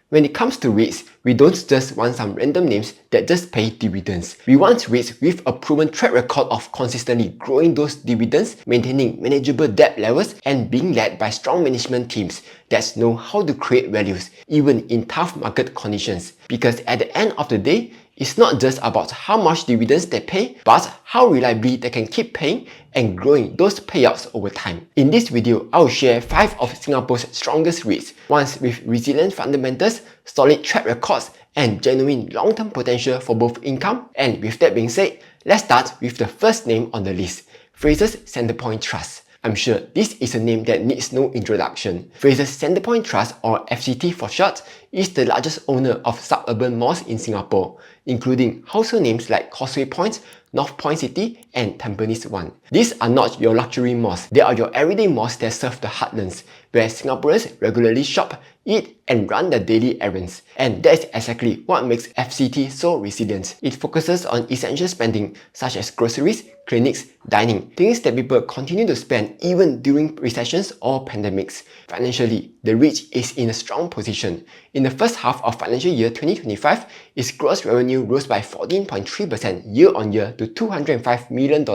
When it comes to REITs, we don't just want some random names that just pay dividends. We want REITs with a proven track record of consistently growing those dividends, maintaining manageable debt levels, and being led by strong management teams that know how to create values even in tough market conditions. Because at the end of the day, it's not just about how much dividends they pay, but how reliably they can keep paying and growing those payouts over time. In this video, I'll share 5 of Singapore's strongest REITs, ones with resilient fundamentals, solid track records, and genuine long-term potential for both income. And with that being said, let's start with the first name on the list, Frasers Centrepoint Trust. I'm sure this is a name that needs no introduction. Frasers Centrepoint Trust, or FCT for short, is the largest owner of suburban malls in Singapore, including household names like Causeway Point, North Point City, and Tampines 1. These are not your luxury malls, they are your everyday malls that serve the heartlands, where Singaporeans regularly shop, eat, and run their daily errands. And that's exactly what makes FCT so resilient. It focuses on essential spending such as groceries, clinics, dining, things that people continue to spend even during recessions or pandemics. Financially, the REIT is in a strong position. In the first half of financial year 2025, its gross revenue rose by 14.3% year-on-year to $205 million,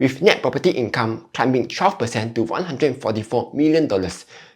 with net property income climbing 12% to $144 million.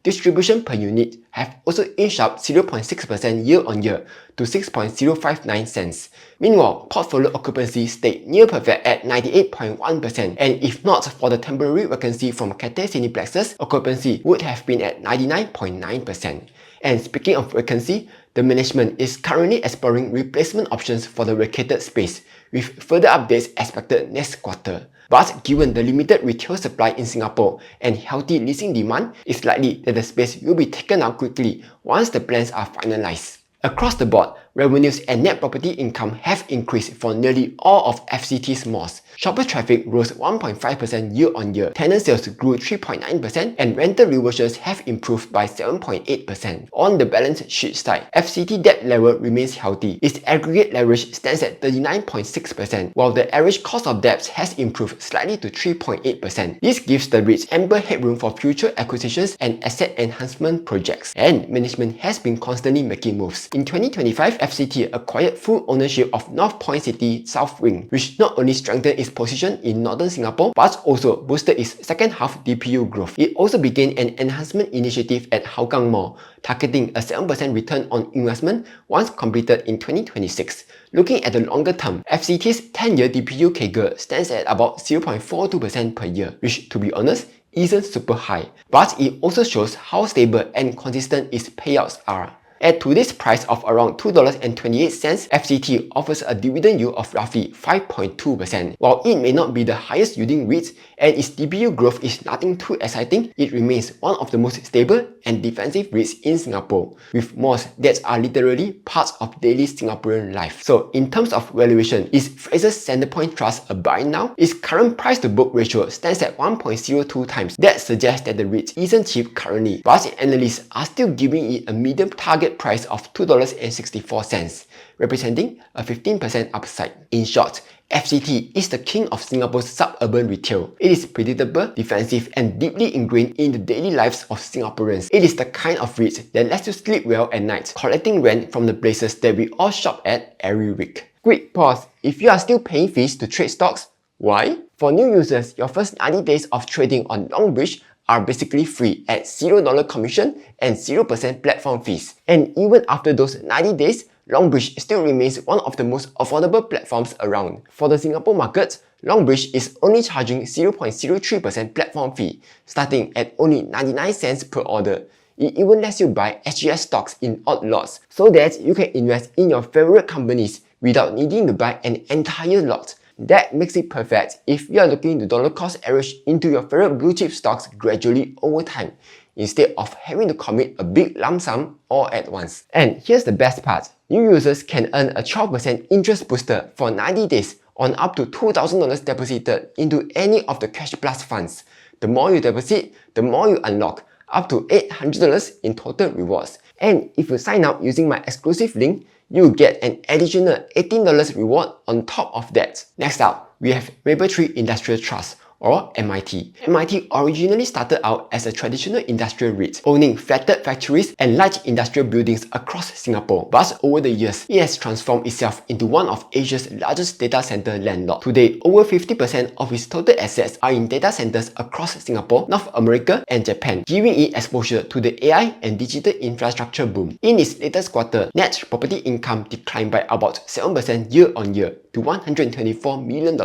Distribution per unit have also inched up 0.6% year-on-year to 6.059 cents. Meanwhile, portfolio occupancy stayed near perfect at 98.1%, and if not for the temporary vacancy from Cathay Cineplexes, occupancy would have been at 99.9%. And speaking of vacancy, the management is currently exploring replacement options for the vacated space, with further updates expected next quarter. But given the limited retail supply in Singapore and healthy leasing demand, it's likely that the space will be taken out quickly once the plans are finalized. Across the board, revenues and net property income have increased for nearly all of FCT's malls. Shopper traffic rose 1.5% year-on-year, tenant sales grew 3.9%, and rental reversions have improved by 7.8%. On the balance sheet side, FCT debt level remains healthy. Its aggregate leverage stands at 39.6%, while the average cost of debt has improved slightly to 3.8%. This gives the REIT ample headroom for future acquisitions and asset enhancement projects, and management has been constantly making moves. In 2025, FCT acquired full ownership of North Point City South Wing, which not only strengthened its position in northern Singapore, but also boosted its second half DPU growth. It also began an enhancement initiative at Hougang Mall, targeting a 7% return on investment once completed in 2026. Looking at the longer term, FCT's 10-year DPU CAGR stands at about 0.42% per year, which, to be honest, isn't super high, but it also shows how stable and consistent its payouts are. At today's price of around $2.28, FCT offers a dividend yield of roughly 5.2%. While it may not be the highest yielding REIT and its DPU growth is nothing too exciting, it remains one of the most stable and defensive REITs in Singapore, with malls that are literally parts of daily Singaporean life. So in terms of valuation, is Frasers Centrepoint Trust a buy now? Its current price to book ratio stands at 1.02 times. That suggests that the REIT isn't cheap currently, but analysts are still giving it a medium target price of $2.64, representing a 15% upside. In short, FCT is the king of Singapore's suburban retail. It is predictable, defensive, and deeply ingrained in the daily lives of Singaporeans. It is the kind of REIT that lets you sleep well at night, collecting rent from the places that we all shop at every week. Quick pause. If you are still paying fees to trade stocks, why? For new users, your first 90 days of trading on Longbridge are basically free at $0 commission and 0% platform fees. And even after those 90 days, Longbridge still remains one of the most affordable platforms around. For the Singapore market, Longbridge is only charging 0.03% platform fee, starting at only 99 cents per order. It even lets you buy SGS stocks in odd lots, so that you can invest in your favorite companies without needing to buy an entire lot. That makes it perfect if you are looking to dollar cost average into your favorite blue chip stocks gradually over time, instead of having to commit a big lump sum all at once. And here's the best part, new users can earn a 12% interest booster for 90 days on up to $2,000 deposited into any of the Cash Plus funds. The more you deposit, the more you unlock, up to $800 in total rewards. And if you sign up using my exclusive link, you will get an additional $18 reward on top of that. Next up, we have Mapletree Industrial Trust, or MIT. MIT originally started out as a traditional industrial REIT, owning flatted factories and large industrial buildings across Singapore. But over the years, it has transformed itself into one of Asia's largest data center landlords. Today, over 50% of its total assets are in data centers across Singapore, North America, and Japan, giving it exposure to the AI and digital infrastructure boom. In its latest quarter, net property income declined by about 7% year-on-year to $124 million,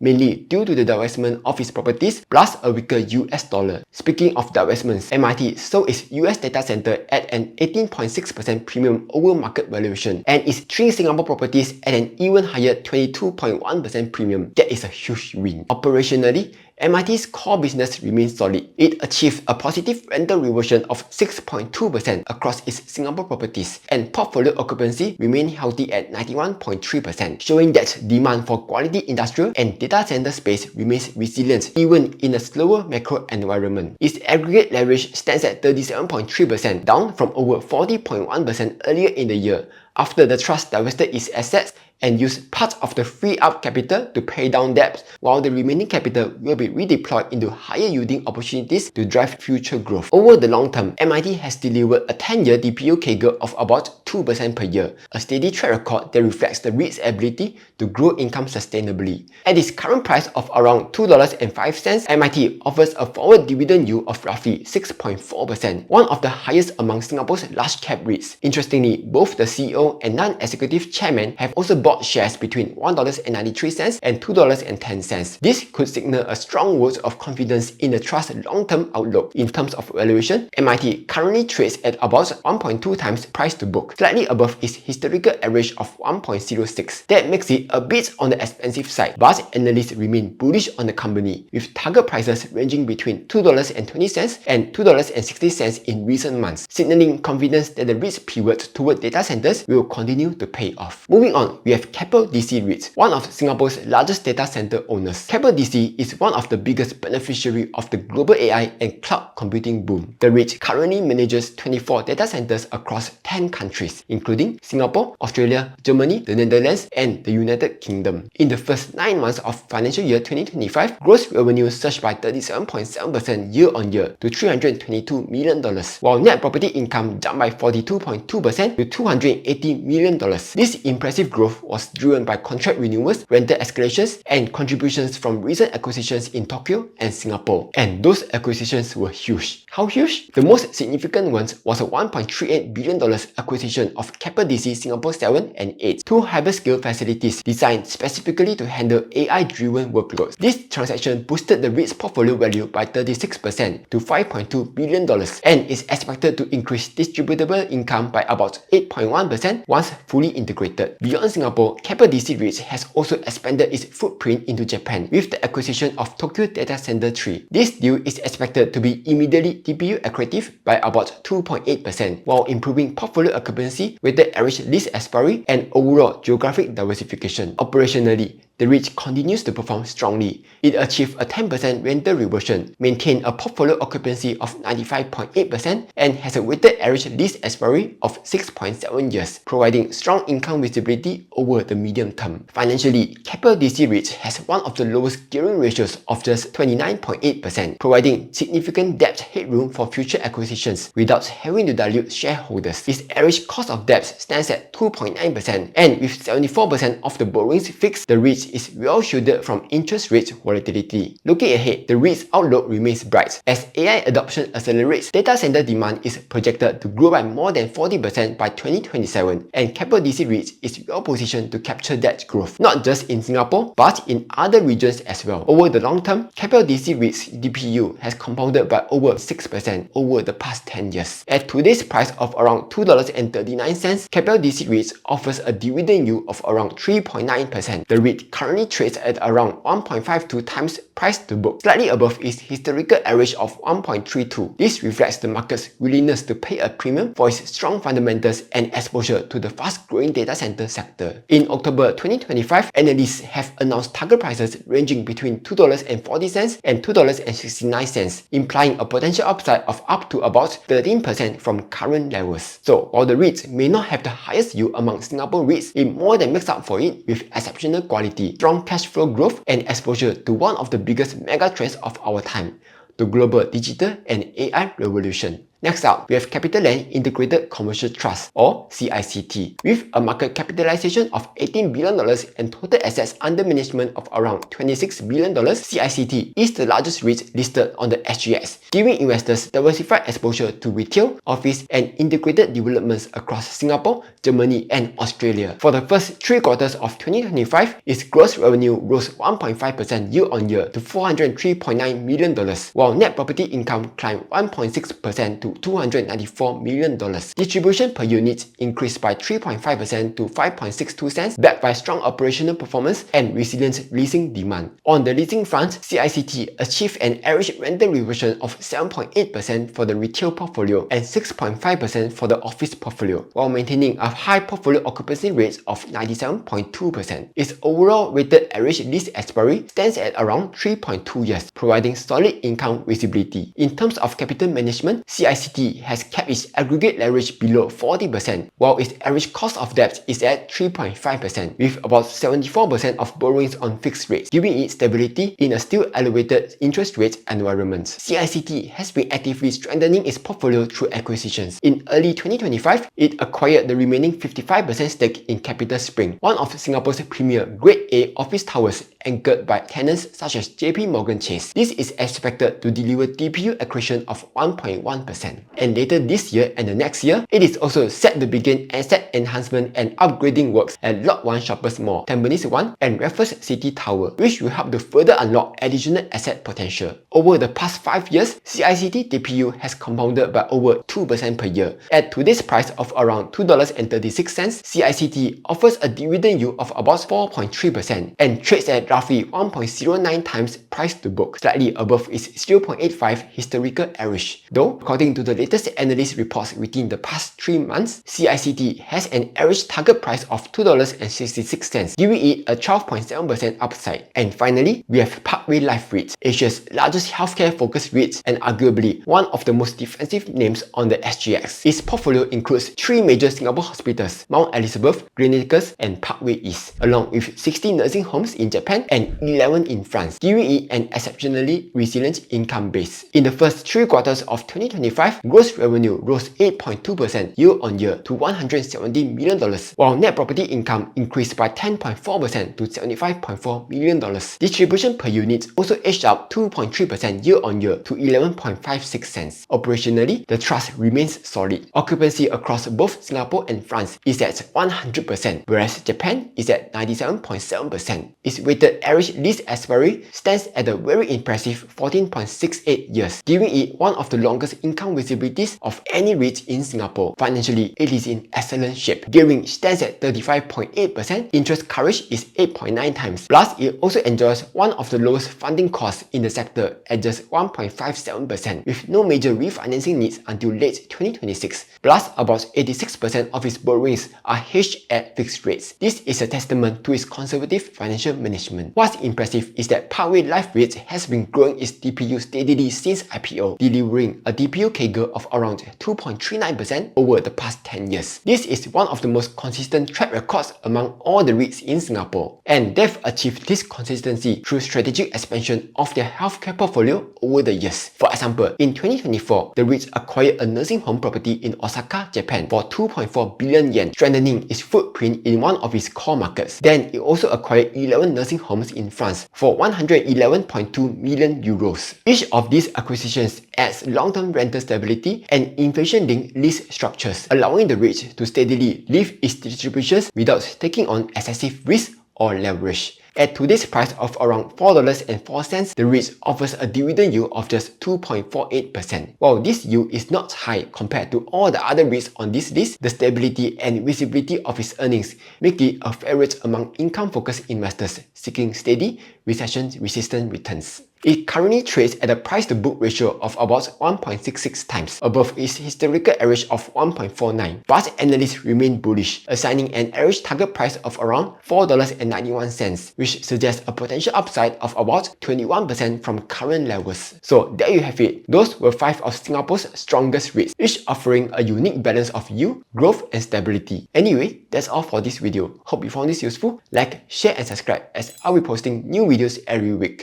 mainly due to the divestment of its properties plus a weaker US dollar. Speaking of divestments, MIT sold its US data center at an 18.6% premium over market valuation and its 3 Singapore properties at an even higher 22.1% premium. That is a huge win. Operationally, MIT's core business remains solid. It achieved a positive rental reversion of 6.2% across its Singapore properties, and portfolio occupancy remained healthy at 91.3%, showing that demand for quality industrial and data center space remains resilient even in a slower macro environment. Its aggregate leverage stands at 37.3%, down from over 40.1% earlier in the year, after the trust divested its assets and used part of the free-up capital to pay down debts, while the remaining capital will be redeployed into higher-yielding opportunities to drive future growth. Over the long term, MIT has delivered a 10-year DPU CAGR of about 2% per year, a steady track record that reflects the REIT's ability to grow income sustainably. At its current price of around $2.05, MIT offers a forward dividend yield of roughly 6.4%, one of the highest among Singapore's large-cap REITs. Interestingly, both the CEO and non-executive chairman have also bought shares between $1.93 and $2.10. This could signal a strong vote of confidence in the trust's long-term outlook. In terms of valuation, MIT currently trades at about 1.2 times price to book, slightly above its historical average of 1.06. That makes it a bit on the expensive side, but analysts remain bullish on the company, with target prices ranging between $2.20 and $2.60 in recent months, signaling confidence that the REIT's pivot toward data centers will continue to pay off. Moving on, we have Keppel DC REIT, one of Singapore's largest data center owners. Keppel DC is one of the biggest beneficiaries of the global AI and cloud computing boom. The REIT currently manages 24 data centers across 10 countries, including Singapore, Australia, Germany, the Netherlands, and the United Kingdom. In the first 9 months of financial year 2025, gross revenue surged by 37.7% year-on-year to $322 million, while net property income jumped by 42.2% to $280 million. This impressive growth was driven by contract renewals, rental escalations, and contributions from recent acquisitions in Tokyo and Singapore. And those acquisitions were huge. How huge? The most significant ones was a $1.38 billion acquisition of Keppel DC Singapore 7 and 8, 2 hyperscale facilities designed specifically to handle AI-driven workloads. This transaction boosted the REIT's portfolio value by 36% to $5.2 billion and is expected to increase distributable income by about 8.1% once fully integrated. Beyond Singapore, Keppel DC REIT has also expanded its footprint into Japan with the acquisition of Tokyo Data Center 3. This deal is expected to be immediately DPU accretive by about 2.8%, while improving portfolio occupancy, weighted average lease expiry, and overall geographic diversification. Operationally, the REIT continues to perform strongly. It achieved a 10% rental reversion, maintained a portfolio occupancy of 95.8%, and has a weighted average lease expiry of 6.7 years, providing strong income visibility over the medium term. Financially, Keppel DC REIT has one of the lowest gearing ratios of just 29.8%, providing significant debt headroom for future acquisitions without having to dilute shareholders. Its average cost of debt stands at 2.9%, and with 74% of the borrowings fixed, the REIT is well shielded from interest rate volatility. Looking ahead, the REIT's outlook remains bright. As AI adoption accelerates, data center demand is projected to grow by more than 40% by 2027, and Keppel DC REIT is well positioned to capture that growth, not just in Singapore, but in other regions as well. Over the long term, Keppel DC REIT's DPU has compounded by over 6% over the past 10 years. At today's price of around $2.39, Keppel DC REIT offers a dividend yield of around 3.9%. The REIT currently trades at around 1.52 times price to book, slightly above its historical average of 1.32. This reflects the market's willingness to pay a premium for its strong fundamentals and exposure to the fast-growing data center sector. In October 2025, analysts have announced target prices ranging between $2.40 and $2.69, implying a potential upside of up to about 13% from current levels. So, while the REIT REITs may not have the highest yield among Singapore REITs, it more than makes up for it with exceptional quality, strong cash flow growth, and exposure to one of the biggest mega trends of our time, the global digital and AI revolution. Next up, we have Capitaland Integrated Commercial Trust or CICT. With a market capitalization of $18 billion and total assets under management of around $26 billion, CICT is the largest REIT listed on the SGX, giving investors diversified exposure to retail, office, and integrated developments across Singapore, Germany, and Australia. For the first 3 quarters of 2025, its gross revenue rose 1.5% year-on-year to $403.9 million, while net property income climbed 1.6% to $294 million. Distribution per unit increased by 3.5% to 5.62 cents, backed by strong operational performance and resilient leasing demand. On the leasing front, CICT achieved an average rental reversion of 7.8% for the retail portfolio and 6.5% for the office portfolio, while maintaining a high portfolio occupancy rate of 97.2%. Its overall weighted average lease expiry stands at around 3.2 years, providing solid income visibility. In terms of capital management, CICT has kept its aggregate leverage below 40%, while its average cost of debt is at 3.5%, with about 74% of borrowings on fixed rates, giving it stability in a still elevated interest rate environment. CICT has been actively strengthening its portfolio through acquisitions. In early 2025, it acquired the remaining 55% stake in Capital Spring, one of Singapore's premier Grade A office towers anchored by tenants such as JP Morgan Chase. This is expected to deliver DPU accretion of 1.1%. And later this year and the next year, it is also set to begin asset enhancement and upgrading works at Lot 1 Shoppers Mall, Tampines 1 and Raffles City Tower, which will help to further unlock additional asset potential. Over the past 5 years, CICT DPU has compounded by over 2% per year. At today's price of around $2.36, CICT offers a dividend yield of about 4.3% and trades at roughly 1.09 times price to book, slightly above its 0.85 historical average. Though, according to the latest analyst reports within the past 3 months, CICT has an average target price of $2.66, giving it a 12.7% upside. And finally, we have Parkway Life REIT, Asia's largest healthcare-focused REIT and arguably one of the most defensive names on the SGX. Its portfolio includes 3 major Singapore hospitals, Mount Elizabeth, Gleneagles, and Parkway East, along with 60 nursing homes in Japan and 11 in France, giving it an exceptionally resilient income base. In the first 3 quarters of 2025, gross revenue rose 8.2% year-on-year to $170 million, while net property income increased by 10.4% to $75.4 million. Distribution per unit also edged up 2.3% year-on-year to 11.56 cents. Operationally, the trust remains solid. Occupancy across both Singapore and France is at 100%, whereas Japan is at 97.7%. Its weighted average lease expiry stands at a very impressive 14.68 years, giving it one of the longest income visibilities of any REIT in Singapore. Financially, it is in excellent shape. Gearing stands at 35.8%, interest coverage is 8.9 times. Plus, it also enjoys one of the lowest funding costs in the sector at just 1.57%, with no major refinancing needs until late 2026. Plus, about 86% of its borrowings are hedged at fixed rates. This is a testament to its conservative financial management. What's impressive is that Parkway Life REIT has been growing its DPU steadily since IPO, delivering a DPU CAGR of around 2.39% over the past 10 years. This is one of the most consistent track records among all the REITs in Singapore, and they've achieved this consistency through strategic expansion of their healthcare portfolio over the years. For example, in 2024, the REIT acquired a nursing home property in Osaka, Japan for 2.4 billion yen, strengthening its footprint in one of its core markets. Then, it also acquired 11 nursing homes in France for 111.2 million euros. Each of these acquisitions adds long-term rental stability and inflation-linked lease structures, allowing the REIT to steadily lift its distributions without taking on excessive risk or leverage. At today's price of around $4.04, the REIT offers a dividend yield of just 2.48%. While this yield is not high compared to all the other REITs on this list, the stability and visibility of its earnings make it a favorite among income-focused investors seeking steady, recession-resistant returns. It currently trades at a price-to-book ratio of about 1.66 times, above its historical average of 1.49. But analysts remain bullish, assigning an average target price of around $4.91, which suggests a potential upside of about 21% from current levels. So there you have it. Those were 5 of Singapore's strongest REITs, each offering a unique balance of yield, growth, and stability. Anyway, that's all for this video. Hope you found this useful. Like, share, and subscribe, as I'll be posting new videos every week.